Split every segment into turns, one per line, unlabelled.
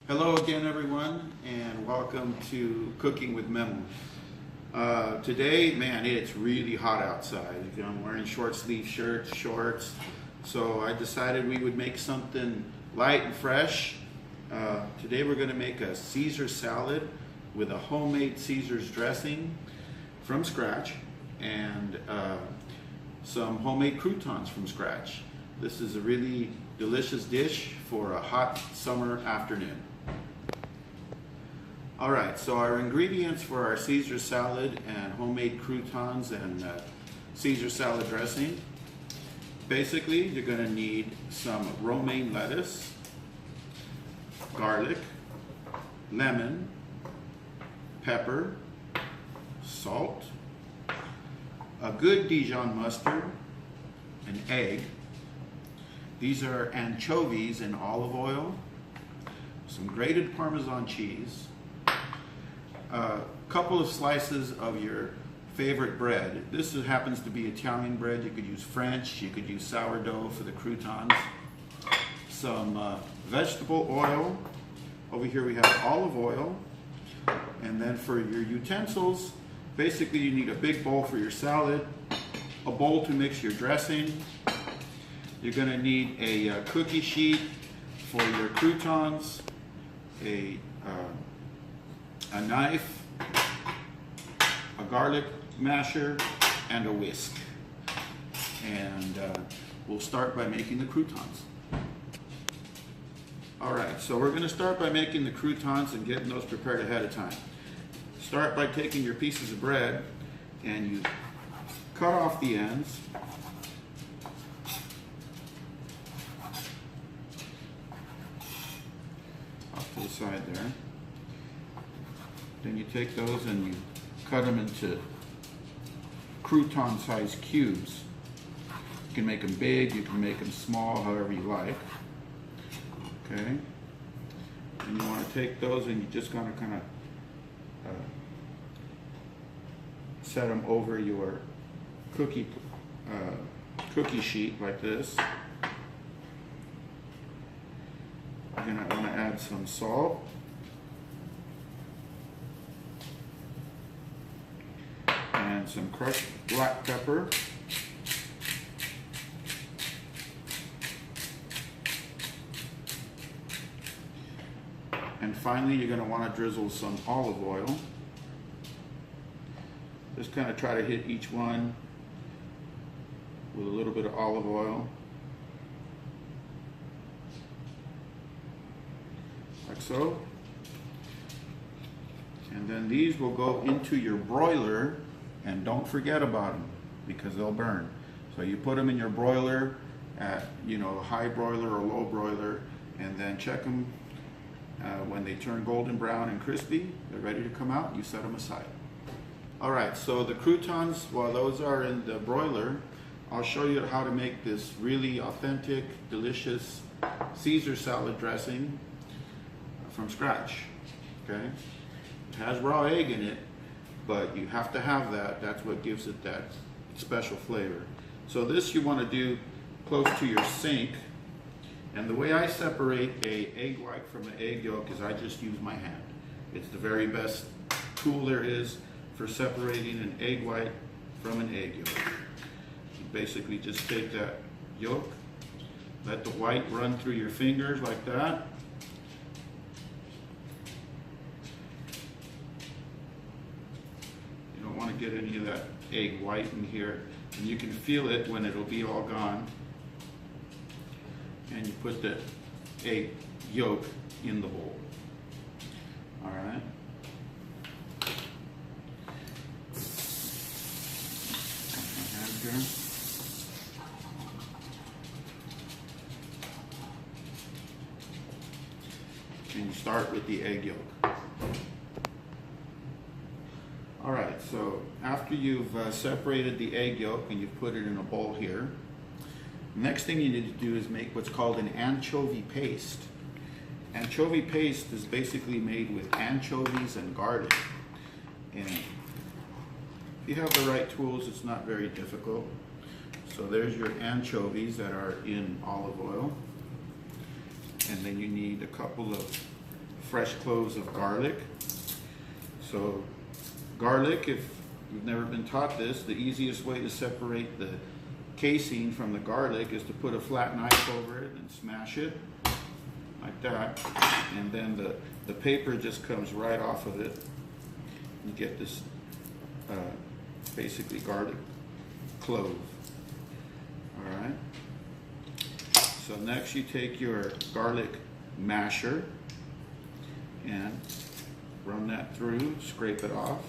Hello again, everyone, and welcome to Cooking with Memo. Today, man, it's really hot outside. I'm wearing short sleeve shirts, shorts, so I decided we would make something light and fresh. Today we're going to make a Caesar salad with a homemade Caesar's dressing from scratch and some homemade croutons from scratch. This is a really delicious dish for a hot summer afternoon. All right, so our ingredients for our Caesar salad and homemade croutons and Caesar salad dressing. Basically, you're going to need some romaine lettuce, garlic, lemon, pepper, salt, a good Dijon mustard, an egg. These are anchovies in olive oil, some grated Parmesan cheese, a couple of slices of your favorite bread. This happens to be Italian bread. You could use French, you could use sourdough for the croutons. Some vegetable oil. Over here we have olive oil. And then for your utensils, basically you need a big bowl for your salad, a bowl to mix your dressing. You're going to need a cookie sheet for your croutons, a knife, a garlic masher, and a whisk. And we'll start by making the croutons. All right, so we're going to start by making the croutons and getting those prepared ahead of time. Start by taking your pieces of bread and you cut off the ends. Off to the side there. Then you take those and you cut them into crouton-sized cubes. You can make them big, you can make them small, however you like. Okay. And you want to take those and you just kind of set them over your cookie sheet like this. You're going to want to add some salt. And some crushed black pepper. And finally, you're going to want to drizzle some olive oil. Just kind of try to hit each one with a little bit of olive oil. Like so. And then these will go into your broiler, and don't forget about them because they'll burn. So you put them in your broiler at, high broiler or low broiler, and then check them when they turn golden brown and crispy. They're ready to come out. You set them aside. All right, so the croutons, while those are in the broiler, I'll show you how to make this really authentic, delicious Caesar salad dressing from scratch. Okay. It has raw egg in it, but you have to have that. That's what gives it that special flavor. So this you want to do close to your sink. And the way I separate an egg white from an egg yolk is I just use my hand. It's the very best tool there is for separating an egg white from an egg yolk. You basically just take that yolk, let the white run through your fingers like that. Want to get any of that egg white in here, and you can feel it when it'll be all gone. And you put the egg yolk in the bowl. All right. And you start with the egg yolk. All right, so after you've separated the egg yolk and you've put it in a bowl here, next thing you need to do is make what's called an anchovy paste. Anchovy paste is basically made with anchovies and garlic. And if you have the right tools, it's not very difficult. So there's your anchovies that are in olive oil. And then you need a couple of fresh cloves of garlic. So garlic, if you've never been taught this, the easiest way to separate the casing from the garlic is to put a flat knife over it and smash it like that, and then the paper just comes right off of it. You get this basically garlic clove. All right. So next you take your garlic masher and run that through, scrape it off,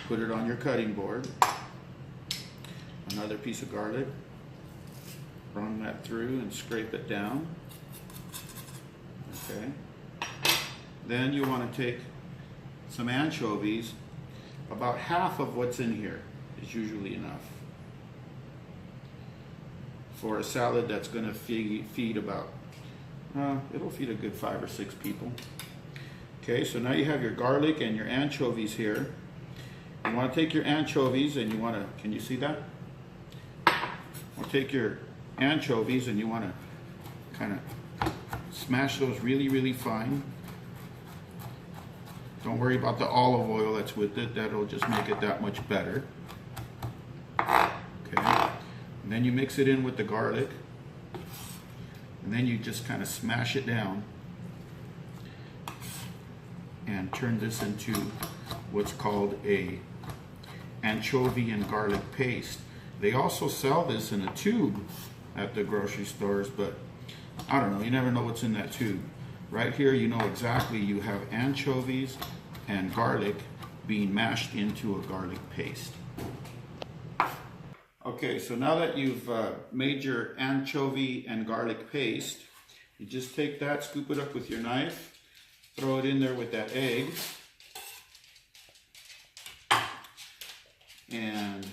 put it on your cutting board. Another piece of garlic, run that through and scrape it down. Okay. Then you want to take some anchovies. About half of what's in here is usually enough for a salad that's going to feed about, it'll feed a good 5 or 6 people. Okay, so now you have your garlic and your anchovies here. You want to take your anchovies and you want to, can you see that? You want to take your anchovies and you want to kind of smash those really, really fine. Don't worry about the olive oil that's with it. That'll just make it that much better. Okay. And then you mix it in with the garlic. And then you just kind of smash it down and turn this into what's called a anchovy and garlic paste. They also sell this in a tube at the grocery stores, but I don't know, you never know what's in that tube. Right here, you know exactly, you have anchovies and garlic being mashed into a garlic paste. Okay, so now that you've made your anchovy and garlic paste, you just take that, scoop it up with your knife, throw it in there with that egg, and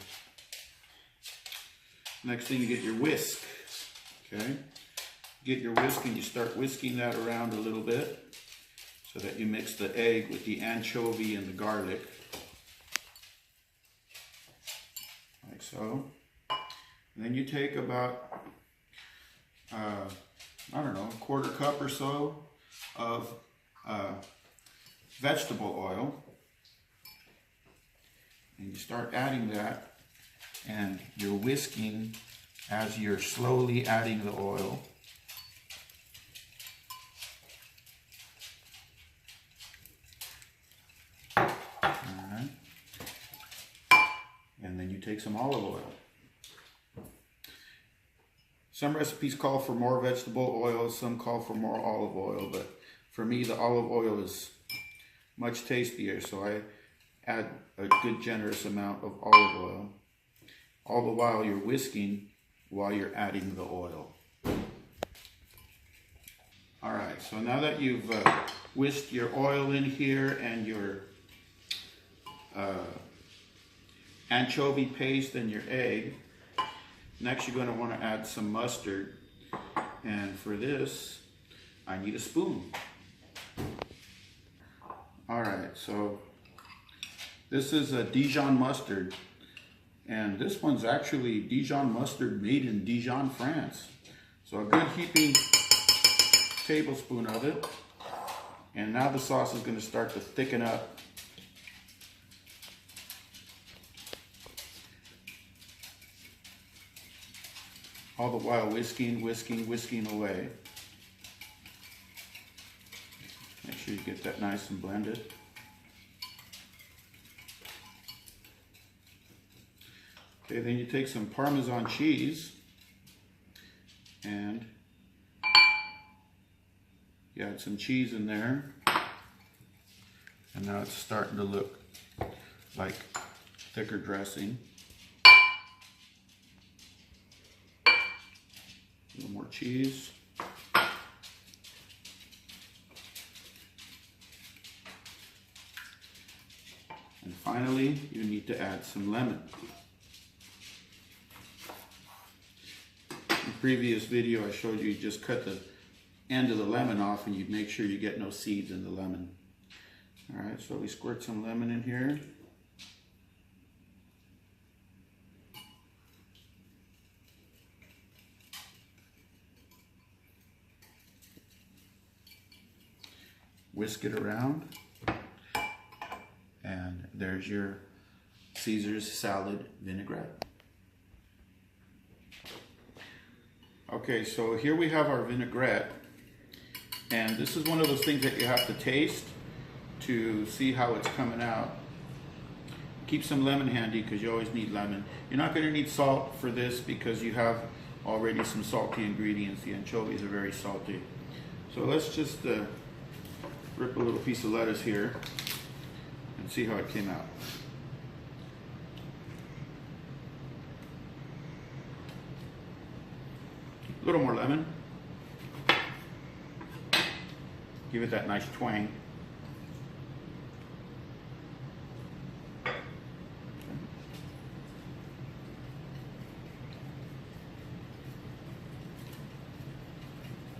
next thing you get your whisk, okay? Get your whisk and you start whisking that around a little bit so that you mix the egg with the anchovy and the garlic, like so. And then you take about, I don't know, a quarter cup or so of vegetable oil, and you start adding that, and you're whisking as you're slowly adding the oil. Alright. And then you take some olive oil. Some recipes call for more vegetable oil, some call for more olive oil, but for me the olive oil is much tastier, so I add a good generous amount of olive oil. All the while you're whisking while you're adding the oil. Alright, so now that you've whisked your oil in here and your anchovy paste and your egg, next you're going to want to add some mustard. And for this, I need a spoon. Alright, so this is a Dijon mustard. And this one's actually Dijon mustard made in Dijon, France. So a good heaping tablespoon of it. And now the sauce is going to start to thicken up. All the while whisking, whisking, whisking away. Make sure you get that nice and blended. Okay, then you take some Parmesan cheese and you add some cheese in there. And now it's starting to look like thicker dressing. A little more cheese. And finally, you need to add some lemon. In the previous video, I showed you just cut the end of the lemon off and you make sure you get no seeds in the lemon. All right, so we squirt some lemon in here. whisk it around, and there's your Caesar's salad vinaigrette. Okay, so here we have our vinaigrette, and this is one of those things that you have to taste to see how it's coming out. Keep some lemon handy because you always need lemon. You're not going to need salt for this because you have already some salty ingredients. The anchovies are very salty. So let's just rip a little piece of lettuce here and see how it came out. A little more lemon. Give it that nice twang.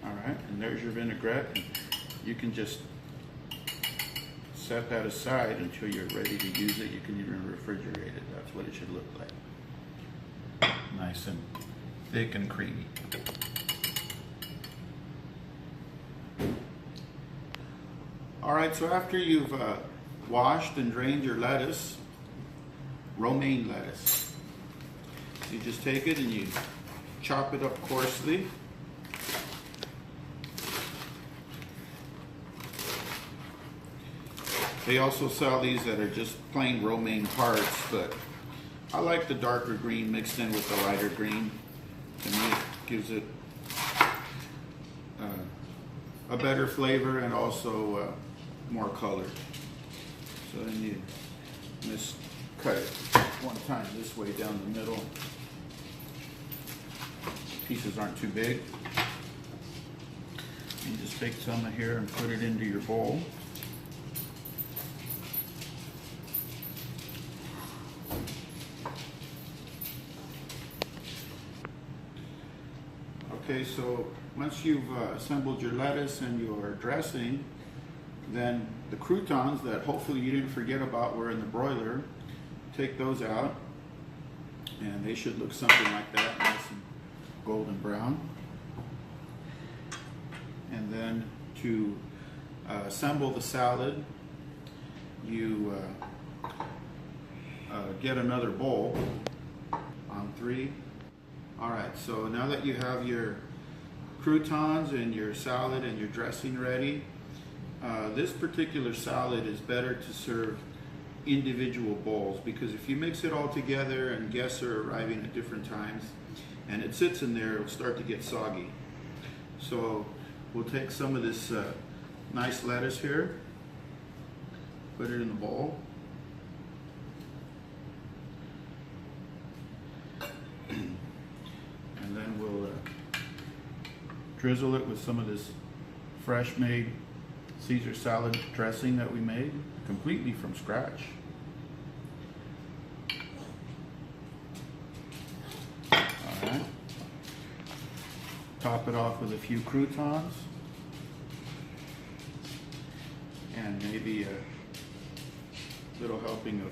Alright, and there's your vinaigrette. You can just set that aside until you're ready to use it. You can even refrigerate it. That's what it should look like. Nice and thick and creamy. Alright, so after you've washed and drained your lettuce, romaine lettuce, you just take it and you chop it up coarsely. They also sell these that are just plain romaine parts, but I like the darker green mixed in with the lighter green. To me, it gives it a better flavor and also more color. So then you just cut it one time this way down the middle. Pieces aren't too big. You just take some of here and put it into your bowl. Okay, so once you've assembled your lettuce and your dressing, then the croutons that hopefully you didn't forget about were in the broiler, take those out, and they should look something like that, nice and golden brown. And then to assemble the salad, you get another bowl on 3. Alright, so now that you have your croutons and your salad and your dressing ready, this particular salad is better to serve individual bowls, because if you mix it all together and guests are arriving at different times and it sits in there, it'll start to get soggy. So we'll take some of this nice lettuce here, put it in the bowl. And then we'll drizzle it with some of this fresh made Caesar salad dressing that we made completely from scratch. Alright. Top it off with a few croutons and maybe a little helping of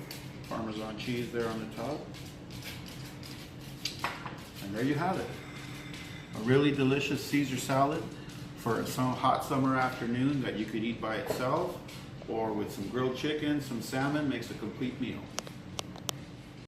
Parmesan cheese there on the top. And there you have it. A really delicious Caesar salad for a hot summer afternoon that you could eat by itself, or with some grilled chicken, some salmon, makes a complete meal.